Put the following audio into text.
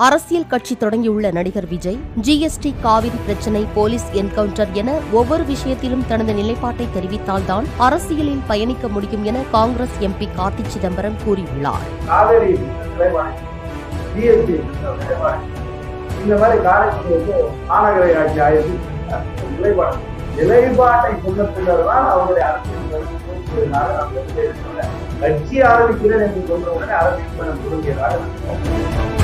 அரசியல் கட்சி தொடங்கியுள்ள நடிகர் விஜய் ஜிஎஸ்டி, காவிரி பிரச்சினை, போலீஸ் என்கவுண்டர் என ஒவ்வொரு விஷயத்திலும் தனது நிலைப்பாட்டை தெரிவித்தால்தான் அரசியலில் பயணிக்க முடியும் என காங்கிரஸ் எம்பி கார்த்தி சிதம்பரம் கூறியுள்ளார். நிலைப்பாட்டை சொன்ன பின்னர்தான் அவருடைய அரசியல் கட்சி ஆரம்பிக்கிறேன் என்று சொன்ன உடனே அரசியல் தொடங்கியதாக